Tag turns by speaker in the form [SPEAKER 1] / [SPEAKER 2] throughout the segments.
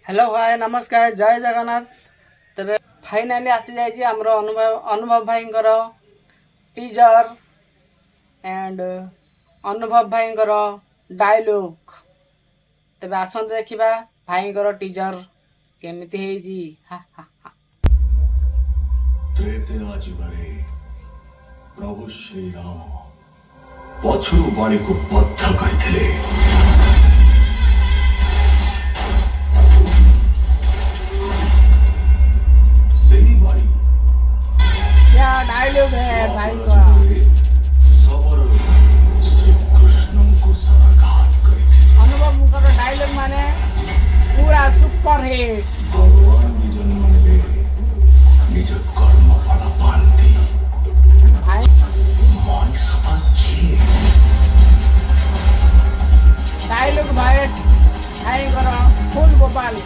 [SPEAKER 1] Hello भाई नमस्कार जय जगन्नाथ। तबे फाइनाली आसी जाइए आमर अनुभव भाई टीजर एंड अनुभव भाई डायलॉग। तबे आसंत देखिबा भाई टीजर केमिति हेजी। हा हा हा।
[SPEAKER 2] त्रेतेया जुगरे प्रभु श्री राम पछुरु बाणी को बद्ध करथिले। सेही बाणी
[SPEAKER 1] क्या डायलॉग है भाई का।
[SPEAKER 2] सबर श्री कृष्ण को समाघात करथिले।
[SPEAKER 1] अनुभव डायलॉग माने पूरा सुपर हिट।
[SPEAKER 2] भगवान भी जन्म ले निज कर्म फल पांति मनीष पक्षी
[SPEAKER 1] डायलॉग भाई भाई फुल गोपाल।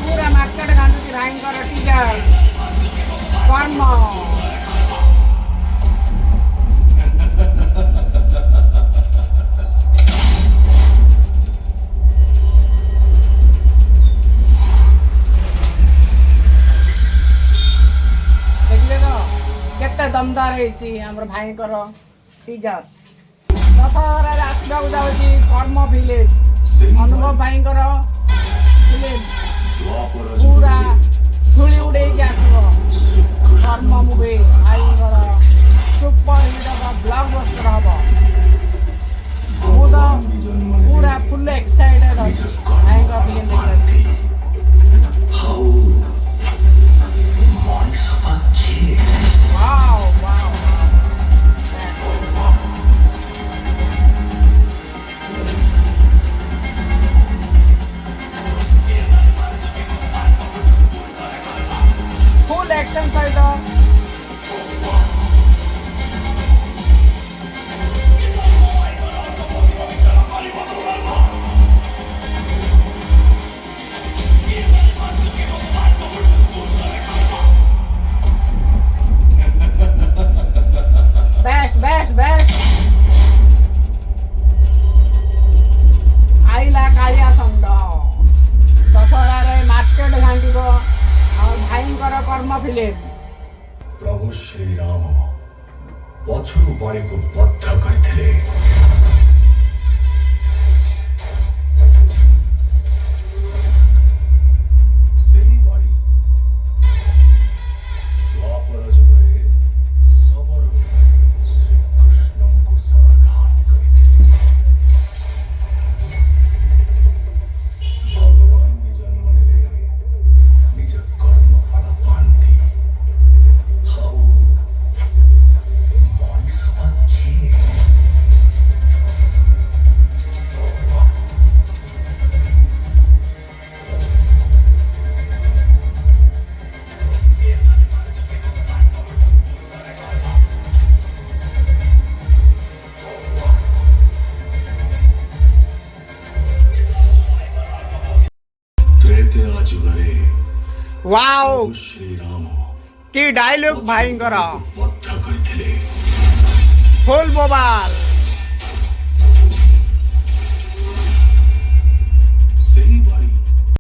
[SPEAKER 1] पूरा मार्केट गांधी की राइन टीचर कर्म देखले तो केते दमदार है हमर भाई टीचर। दशहरा आसबाक जाऊँगी कर्म फिल्म अनुभव भाई फिल्म पूरा धूली उड़े आसब कर्म मुवी भाई सुपर हिट हम ब्लॉकबस्टर हम। पूरा फुल एक्साइटेड अच्छी भाई फिल्म देखिए। वाओ वाओ फुल एक्शन सहित बेस्ट बेस्ट बेस्ट आइला कालिया संड दशहरा मार्केट घाटी भाई कर्म फिल्म।
[SPEAKER 2] प्रभु श्री राम पछुरु बाणी को बद्ध करथिले। सेही बाणी द्वापर जुगरे सबर श्री कृष्ण को समाघात करथिले। भगवान भी जन्म ले निज कर्म फल पांति हाउ मनीष पक्षी त्रेतेया जुगरे
[SPEAKER 1] वाओ
[SPEAKER 2] प्रभु श्री राम
[SPEAKER 1] की डायलॉग भाई
[SPEAKER 2] बद्ध करथिले।
[SPEAKER 1] Full mobile